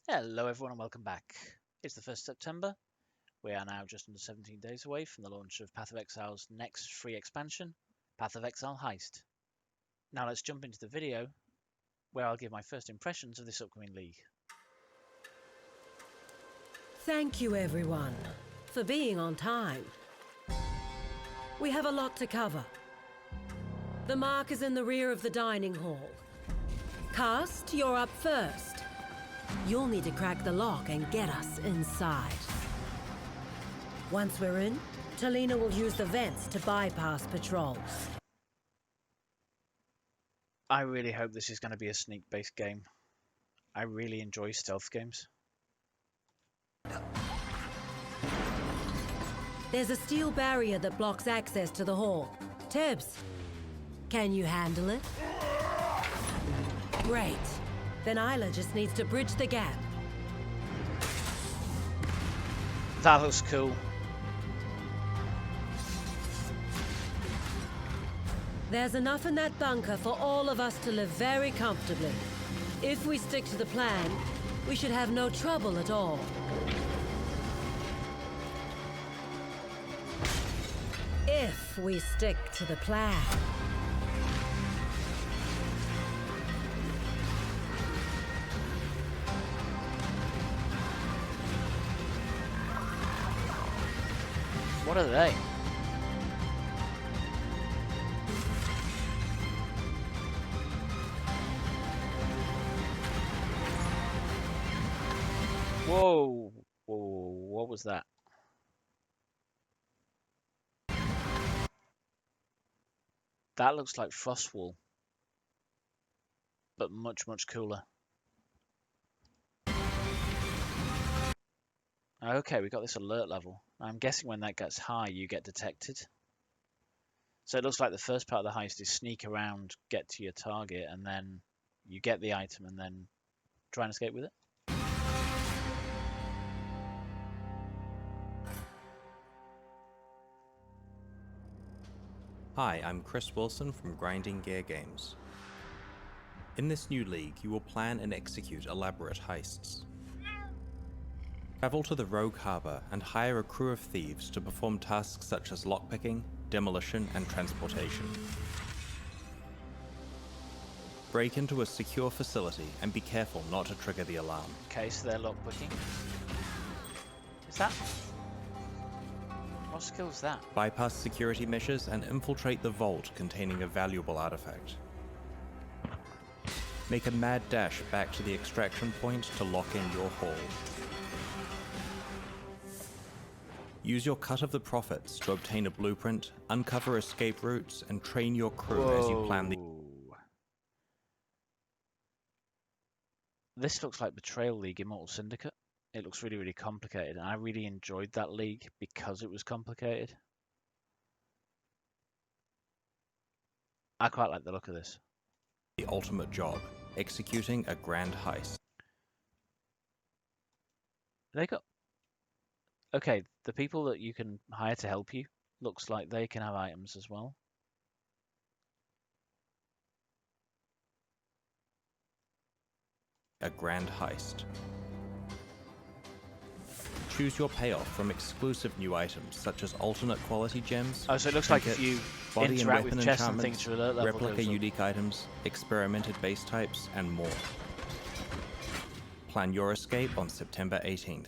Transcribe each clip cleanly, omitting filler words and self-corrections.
Hello everyone and welcome back. It's the 1st of September. We are now just under 17 days away from the launch of Path of Exile's next free expansion, Path of Exile Heist. Now let's jump into the video where I'll give my first impressions of this upcoming league. Thank you everyone for being on time. We have a lot to cover. The mark is in the rear of the dining hall. Cast, you're up first. You'll need to crack the lock and get us inside. Once we're in, Talina will use the vents to bypass patrols. I really hope this is going to be a sneak-based game. I really enjoy stealth games. There's a steel barrier that blocks access to the hall. Tibbs, can you handle it? Great. Then Isla just needs to bridge the gap. That looks cool. There's enough in that bunker for all of us to live very comfortably. If we stick to the plan, we should have no trouble at all. If we stick to the plan. What are they? Whoa! Whoa, what was that? That looks like Frostwall, but much, much cooler. Okay, we got this alert level. I'm guessing when that gets high, you get detected. So it looks like the first part of the heist is sneak around, get to your target, and then you get the item and then try and escape with it. Hi, I'm Chris Wilson from Grinding Gear Games. In this new league, you will plan and execute elaborate heists. Travel to the Rogue Harbour and hire a crew of thieves to perform tasks such as lockpicking, demolition, and transportation. Break into a secure facility and be careful not to trigger the alarm. Okay, so they're lockpicking. Is that... what skill is that? Bypass security measures and infiltrate the vault containing a valuable artifact. Make a mad dash back to the extraction point to lock in your haul. Use your cut of the profits to obtain a blueprint, uncover escape routes, and train your crew as you plan the... This looks like Betrayal League Immortal Syndicate. It looks really, really complicated, and I really enjoyed that league because it was complicated. I quite like the look of this. The ultimate job, executing a grand heist. They got... okay, the people that you can hire to help you, looks like they can have items as well. A grand heist. Choose your payoff from exclusive new items such as alternate quality gems. Oh, so it looks like if you body interact and with weapon chests and things enchantments, to alert level replica goes up. unique items, experimented base types, and more. Plan your escape on September 18th.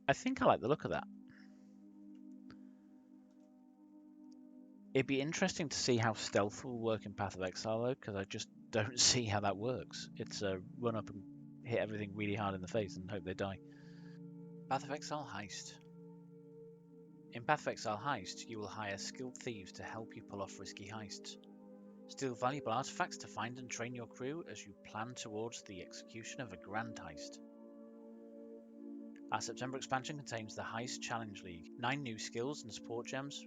I think I like the look of that. It'd be interesting to see how stealth will work in Path of Exile though, because I just don't see how that works. It's a run up and hit everything really hard in the face and hope they die. Path of Exile Heist. In Path of Exile Heist, you will hire skilled thieves to help you pull off risky heists. Steal valuable artifacts to find and train your crew as you plan towards the execution of a grand heist. Our September expansion contains the Heist Challenge League, 9 new skills and support gems,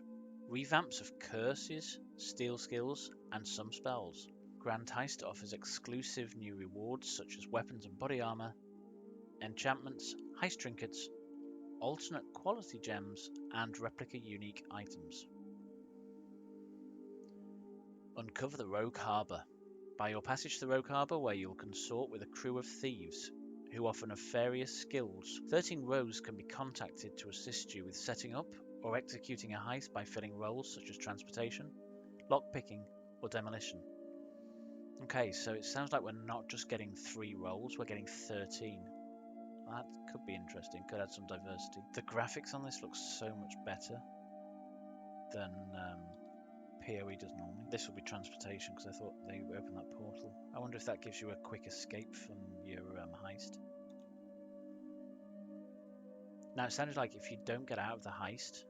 revamps of curses, steel skills, and some spells. Grand Heist offers exclusive new rewards such as weapons and body armor, enchantments, heist trinkets, alternate quality gems, and replica unique items. Uncover the Rogue Harbour. By your passage to the Rogue Harbour, where you'll consort with a crew of thieves who offer nefarious skills. 13 rogues can be contacted to assist you with setting up or executing a heist by filling roles such as transportation, lockpicking, or demolition. Okay, so it sounds like we're not just getting 3 roles, we're getting 13. That could be interesting, could add some diversity. The graphics on this look so much better than POE does normally. This will be transportation because I thought they opened that portal. I wonder if that gives you a quick escape from your heist. Now it sounded like if you don't get out of the heist,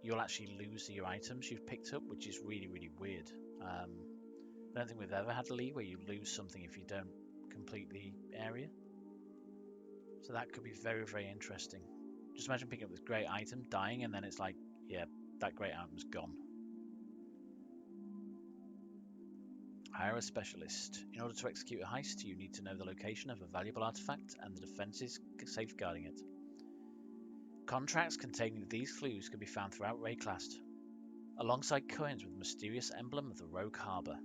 you'll actually lose your items you've picked up, which is really, really weird. I don't think we've ever had a league where you lose something if you don't complete the area. So that could be very, very interesting. Just imagine picking up this great item, dying, and then it's like, yeah, that great item's gone. Hire a specialist. In order to execute a heist, you need to know the location of a valuable artifact and the defenses safeguarding it. Contracts containing these clues can be found throughout Rayclast, alongside coins with the mysterious emblem of the Rogue Harbour.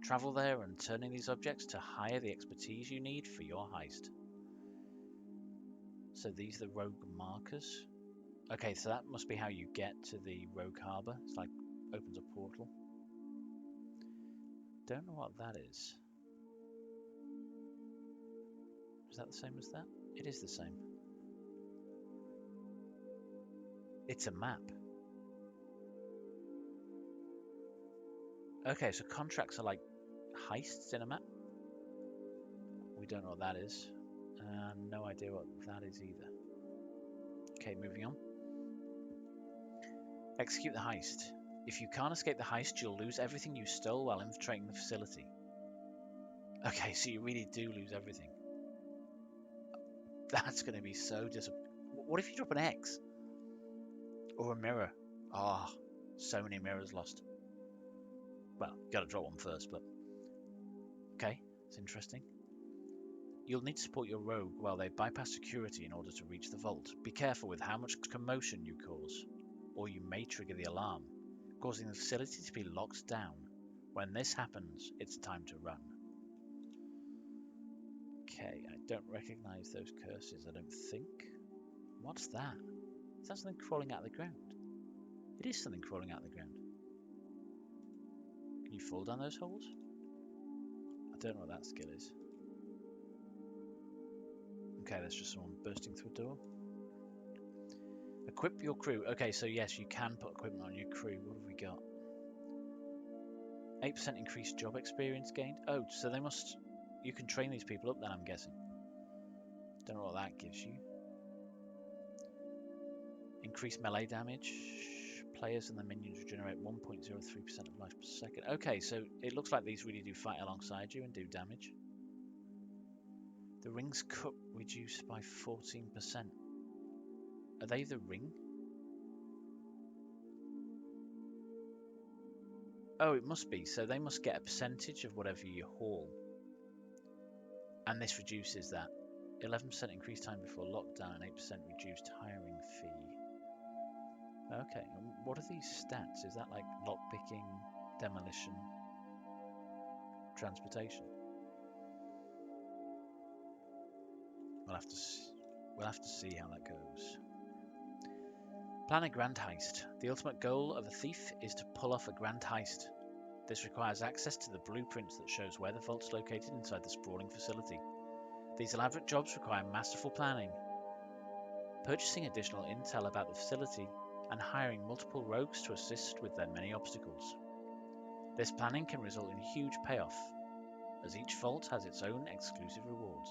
Travel there and turn in these objects to hire the expertise you need for your heist. So these are the rogue markers. Okay, so that must be how you get to the Rogue Harbour. It's like opens a portal. Don't know what that is. Is that the same as that? It is the same. It's a map. Okay, so contracts are like heists in a map. We don't know what that is. No idea what that is either. Okay, moving on. Execute the heist. If you can't escape the heist, you'll lose everything you stole while infiltrating the facility. Okay, so you really do lose everything. That's going to be so disappointing. What if you drop an X? Or a mirror? Ah, oh, so many mirrors lost. Well, you got to drop one first, but... Okay, it's interesting. You'll need to support your rogue while they bypass security in order to reach the vault. Be careful with how much commotion you cause, or you may trigger the alarm, causing the facility to be locked down. When this happens, it's time to run. Okay, I don't recognize those curses, I don't think. What's that? Is that something crawling out of the ground? It is something crawling out of the ground. Can you fall down those holes? I don't know what that skill is. Okay, that's just someone bursting through a door. Equip your crew. Okay, so yes, you can put equipment on your crew. What have we got? 8% increased job experience gained. Oh, so they must... You can train these people up then, I'm guessing. Don't know what that gives you. Increased melee damage. Players and their minions regenerate 1.03% of life per second. Okay, so it looks like these really do fight alongside you and do damage. The ring's cut reduced by 14%. Are they the ring? Oh, it must be. So they must get a percentage of whatever you haul. And this reduces that. 11% increased time before lockdown and 8% reduced hiring fee. Okay, and what are these stats? Is that like lockpicking, demolition, transportation? We'll have to see how that goes. Plan a grand heist. The ultimate goal of a thief is to pull off a grand heist. This requires access to the blueprints that shows where the vault's located inside the sprawling facility. These elaborate jobs require masterful planning, purchasing additional intel about the facility, and hiring multiple rogues to assist with their many obstacles. This planning can result in huge payoff, as each vault has its own exclusive rewards.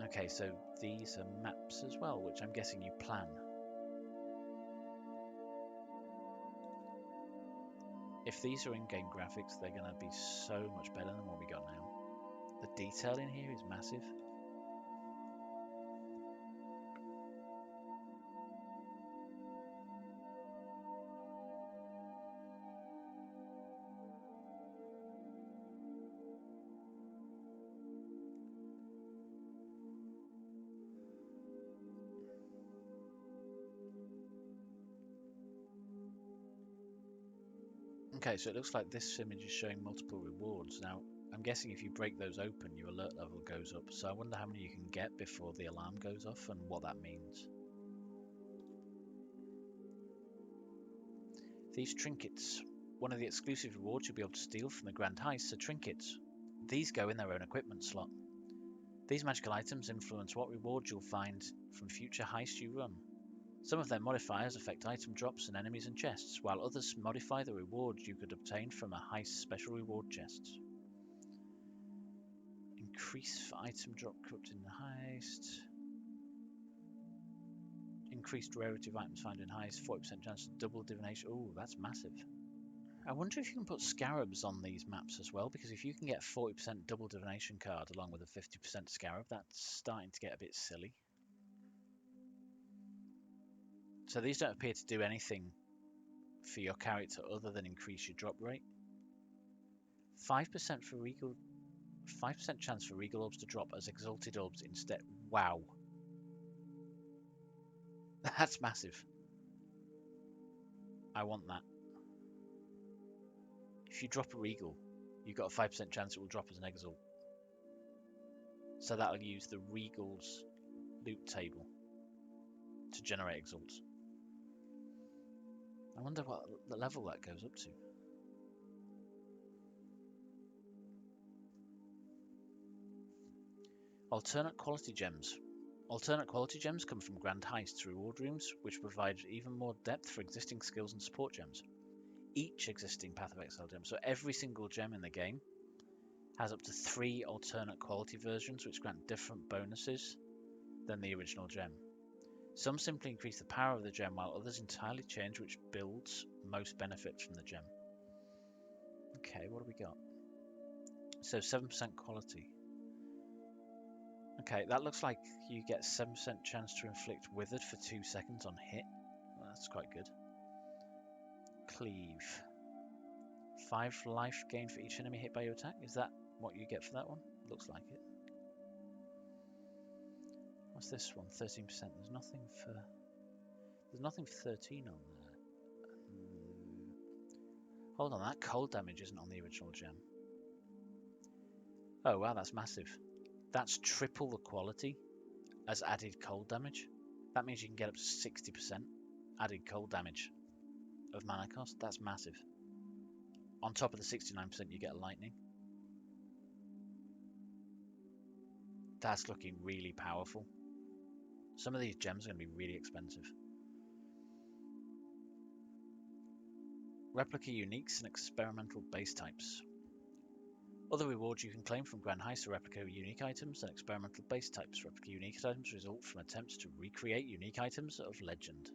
Okay, so these are maps as well, which I'm guessing you plan. If these are in-game graphics, they're going to be so much better than what we got now. The detail in here is massive. Okay, so it looks like this image is showing multiple rewards. Now, I'm guessing if you break those open, your alert level goes up. So I wonder how many you can get before the alarm goes off and what that means. These trinkets. One of the exclusive rewards you'll be able to steal from the Grand Heist are trinkets. These go in their own equipment slot. These magical items influence what rewards you'll find from future heists you run. Some of their modifiers affect item drops and enemies and chests, while others modify the rewards you could obtain from a heist special reward chests. Increase for item drop corrupted in the heist. Increased rarity of items found in heist, 40% chance to double divination. Oh, that's massive. I wonder if you can put scarabs on these maps as well, because if you can get a 40% double divination card along with a 50% scarab, that's starting to get a bit silly. So these don't appear to do anything for your character other than increase your drop rate. 5% for regal, 5% chance for regal orbs to drop as exalted orbs instead. Wow, that's massive. I want that. If you drop a regal, you've got a 5% chance it will drop as an exalt. So that'll use the regal's loot table to generate exalts. I wonder what the level that goes up to. Alternate quality gems. Alternate quality gems come from Grand Heists reward rooms, which provide even more depth for existing skills and support gems. Each existing Path of Exile gem, so every single gem in the game, has up to 3 alternate quality versions which grant different bonuses than the original gem. Some simply increase the power of the gem, while others entirely change which builds most benefit from the gem. Okay, what do we got? So 7% quality. Okay, that looks like you get 7% chance to inflict withered for 2 seconds on hit. Well, that's quite good. Cleave. 5 life gain for each enemy hit by your attack. Is that what you get for that one? Looks like it. What's this one? 13%. There's nothing for 13 on there. Hold on, that cold damage isn't on the original gem. Oh wow, that's massive. That's triple the quality as added cold damage. That means you can get up to 60% added cold damage of mana cost. That's massive. On top of the 69% you get lightning. That's looking really powerful. Some of these gems are going to be really expensive. Replica uniques and experimental base types. Other rewards you can claim from Grand Heist are replica unique items and experimental base types. Replica unique items result from attempts to recreate unique items of legend,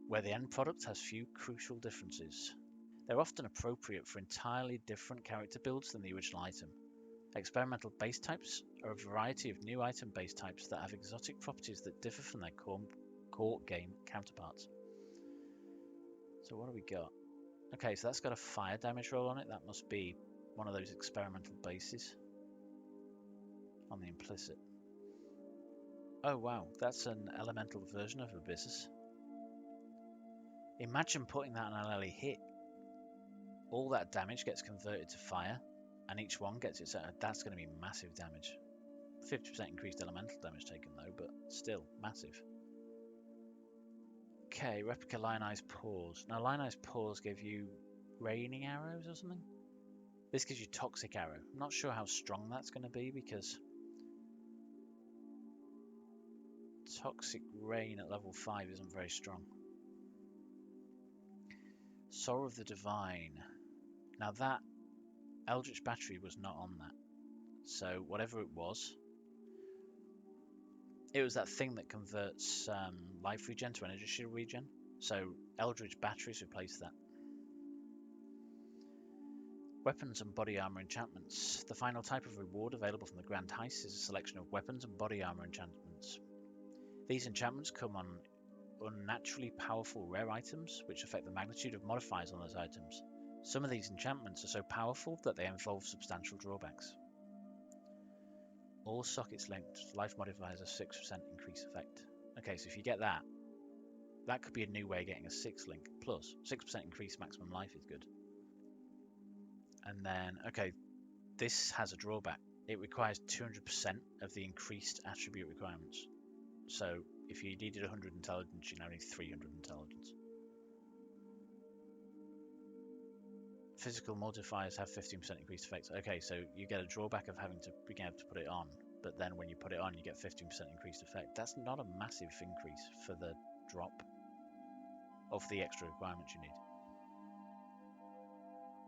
where the end product has few crucial differences. They're often appropriate for entirely different character builds than the original item. Experimental base types are a variety of new item base types that have exotic properties that differ from their core game counterparts. So what do we got? Okay, so that's got a fire damage roll on it. That must be one of those experimental bases on the implicit. Oh wow, that's an elemental version of Abyssus. Imagine putting that on an LA hit. All that damage gets converted to fire, and each one gets its own. That's going to be massive damage. 50% increased elemental damage taken though, but still massive. Okay, replica Lionized Paws. Now Lionized Paws give you raining arrows or something? This gives you Toxic Arrow. I'm not sure how strong that's going to be because Toxic Rain at level 5 isn't very strong. Sorrow of the Divine. Now that Eldritch Battery was not on that. So whatever it was that thing that converts life regen to energy shield regen. So Eldritch Batteries replace that. Weapons and body armor enchantments. The final type of reward available from the Grand Heist is a selection of weapons and body armor enchantments. These enchantments come on unnaturally powerful rare items, which affect the magnitude of modifiers on those items. Some of these enchantments are so powerful that they involve substantial drawbacks. All sockets linked, life modifiers have 6% increase effect. Okay, so if you get that, That could be a new way of getting a 6 link. Plus, 6% increased maximum life is good. And then, okay, this has a drawback. It requires 200% of the increased attribute requirements. So if you needed 100 intelligence, you now need 300 intelligence. Physical modifiers have 15% increased effects. Okay, so you get a drawback of having to being able to put it on, but then when you put it on, you get 15% increased effect. That's not a massive increase for the drop of the extra requirements you need.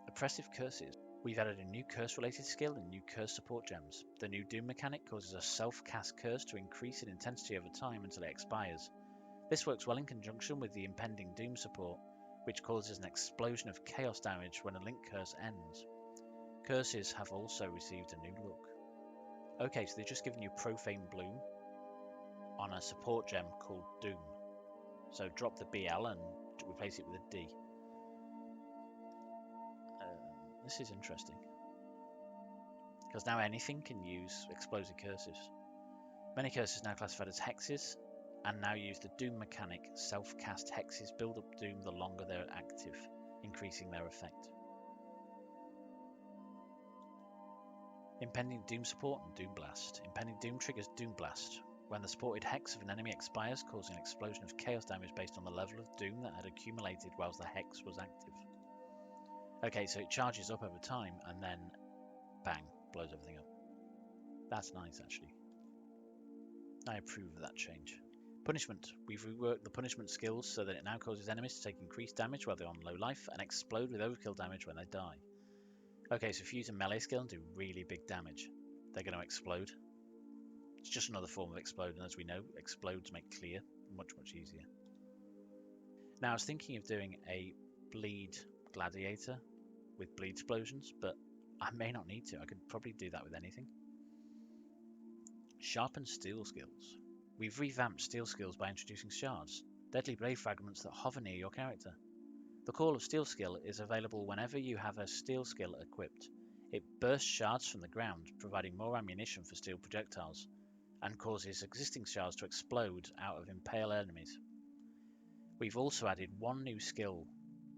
Oppressive curses. We've added a new curse-related skill and new curse support gems. The new Doom mechanic causes a self-cast curse to increase in intensity over time until it expires. This works well in conjunction with the impending Doom support, which causes an explosion of chaos damage when a link curse ends. Curses have also received a new look. Okay, so they've just given you Profane Bloom on a support gem called Doom. So drop the BL and replace it with a D. This is interesting, because now anything can use explosive curses. Many curses now classified as hexes, and now use the Doom mechanic. Self-cast hexes build up Doom the longer they're active, increasing their effect. Impending Doom support and Doom Blast. Impending Doom triggers Doom Blast when the supported hex of an enemy expires, causing an explosion of chaos damage based on the level of Doom that had accumulated whilst the hex was active. Okay, so it charges up over time and then bang, blows everything up. That's nice, actually. I approve of that change. Punishment. We've reworked the punishment skills so that it now causes enemies to take increased damage while they're on low life and explode with overkill damage when they die. Okay, so if you use a melee skill and do really big damage, they're going to explode. It's just another form of explode, and as we know, explodes make clear much, much easier. Now, I was thinking of doing a bleed gladiator with bleed explosions, but I may not need to. I could probably do that with anything. Sharpened steel skills. We've revamped steel skills by introducing shards, deadly blade fragments that hover near your character. The Call of Steel skill is available whenever you have a steel skill equipped. It bursts shards from the ground, providing more ammunition for steel projectiles, and causes existing shards to explode out of impale enemies. We've also added one new skill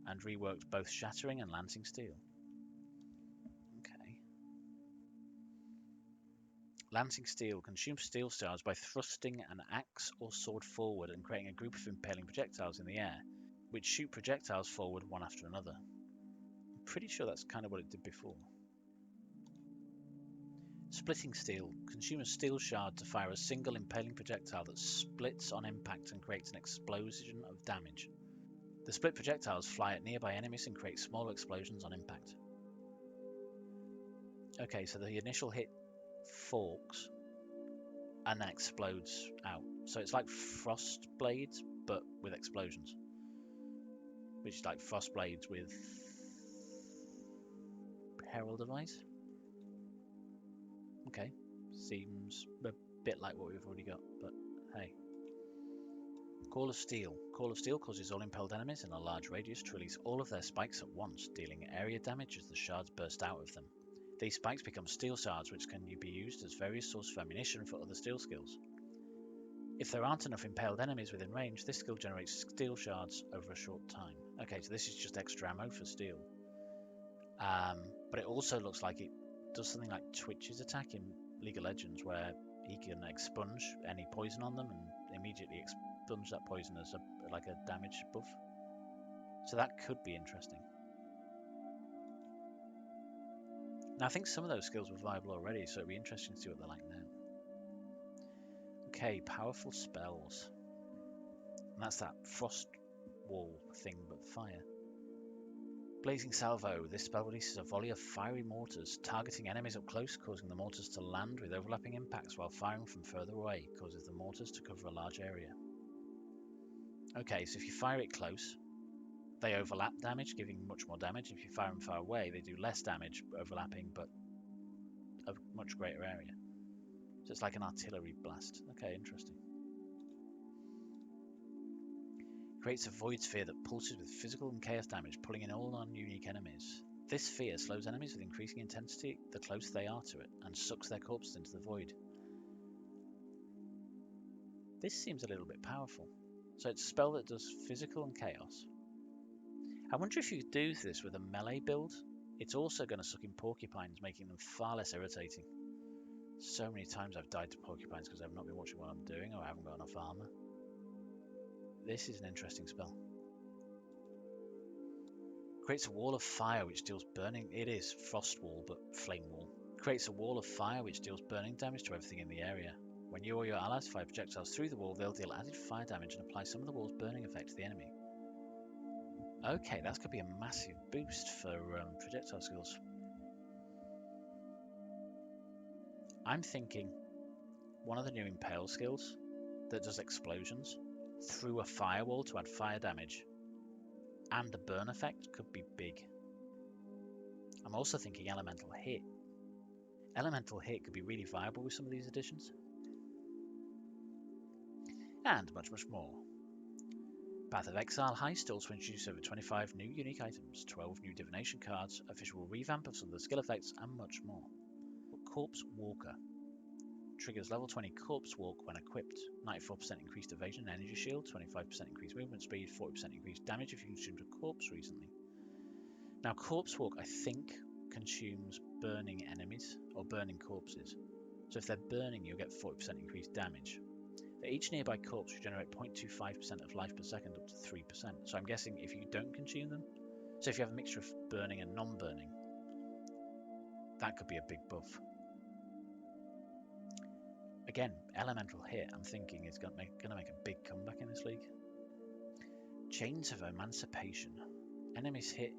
and reworked both shattering and lancing steel. Okay. Lancing steel consumes steel shards by thrusting an axe or sword forward and creating a group of impaling projectiles in the air, which shoot projectiles forward one after another. I'm pretty sure that's kind of what it did before. Splitting steel consumes a steel shard to fire a single impaling projectile that splits on impact and creates an explosion of damage. The split projectiles fly at nearby enemies and create small explosions on impact. Okay, so the initial hit forks and then explodes out. So it's like frost blades, but with explosions. Which is like frost blades with Herald device. Okay, seems a bit like what we've already got, but hey. Call of Steel. Call of Steel causes all impelled enemies in a large radius to release all of their spikes at once, dealing area damage as the shards burst out of them. These spikes become steel shards, which can be used as various sources of ammunition for other steel skills. If there aren't enough impaled enemies within range, this skill generates steel shards over a short time. Okay, so this is just extra ammo for steel. But it also looks like it does something like Twitch's attack in League of Legends, where he can expunge any poison on them and immediately expunge that poison as like a damage buff. So that could be interesting. Now, I think some of those skills were viable already, so it'd be interesting to see what they're like now. Okay, powerful spells. And that's that frost wall thing, but fire. Blazing Salvo. This spell releases a volley of fiery mortars, targeting enemies up close, causing the mortars to land with overlapping impacts, while firing from further away causes the mortars to cover a large area. Okay, so if you fire it close, they overlap damage, giving much more damage. If you fire them far away, they do less damage, overlapping, but a much greater area. So it's like an artillery blast. Okay, interesting. Creates a void sphere that pulses with physical and chaos damage, pulling in all non-unique enemies. This sphere slows enemies with increasing intensity the closer they are to it, and sucks their corpses into the void. This seems a little bit powerful. So it's a spell that does physical and chaos. I wonder if you do this with a melee build, it's also going to suck in porcupines, making them far less irritating. So many times I've died to porcupines because I've not been watching what I'm doing or I haven't got enough armor. This is an interesting spell. Creates a wall of fire which deals burning. It is frost wall, but flame wall. Creates a wall of fire which deals burning damage to everything in the area. When you or your allies fire projectiles through the wall, they'll deal added fire damage and apply some of the wall's burning effect to the enemy. Okay, that's going to be a massive boost for projectile skills. I'm thinking one of the new Impale skills that does explosions through a firewall to add fire damage and a burn effect could be big. I'm also thinking Elemental Hit. Elemental Hit could be really viable with some of these additions. And much, much more. Path of Exile Heist also introduced over 25 new unique items, 12 new divination cards, a visual revamp of some of the skill effects, and much more. Corpse Walker. Triggers level 20 Corpse Walk when equipped. 94% increased evasion and energy shield, 25% increased movement speed, 40% increased damage if you consumed a corpse recently. Now Corpse Walk, I think, consumes burning enemies, or burning corpses. So if they're burning, you'll get 40% increased damage. For each nearby corpse, you generate 0.25% of life per second up to 3%. So I'm guessing if you don't consume them, so if you have a mixture of burning and non-burning, that could be a big buff. Again, Elemental Hit, I'm thinking, is going to make a big comeback in this league. Chains of Emancipation. Enemies hit...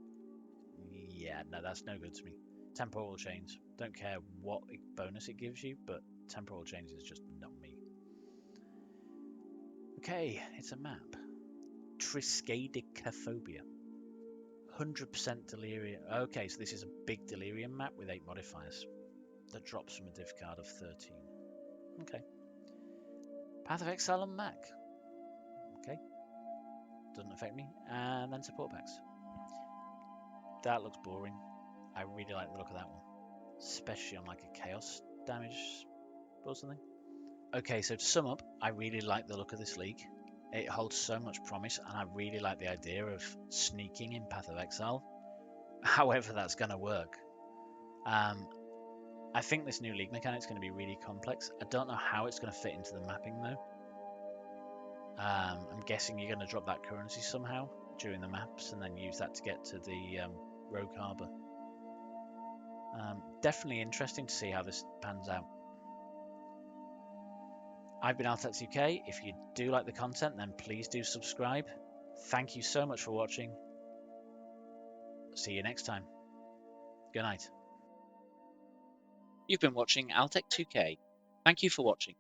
Yeah, no, that's no good to me. Temporal Chains. Don't care what bonus it gives you, but Temporal Chains is just not me. Okay, it's a map. Triskaidekaphobia. 100% Delirium. Okay, so this is a big Delirium map with 8 modifiers. That drops from a div card of 13. Okay. Path of Exile on Mac. Okay. Doesn't affect me. And then support packs. That looks boring. I really like the look of that one. Especially on like a chaos damage or something. Okay, so to sum up, I really like the look of this league. It holds so much promise, and I really like the idea of sneaking in Path of Exile. However that's going to work. I think this new league mechanic is going to be really complex. I don't know how it's going to fit into the mapping though. I'm guessing you're going to drop that currency somehow during the maps and then use that to get to the Rogue Harbour. Definitely interesting to see how this pans out. I've been Artex UK. If you do like the content, then please do subscribe. Thank you so much for watching. See you next time. Good night. You've been watching Altec 2K. Thank you for watching.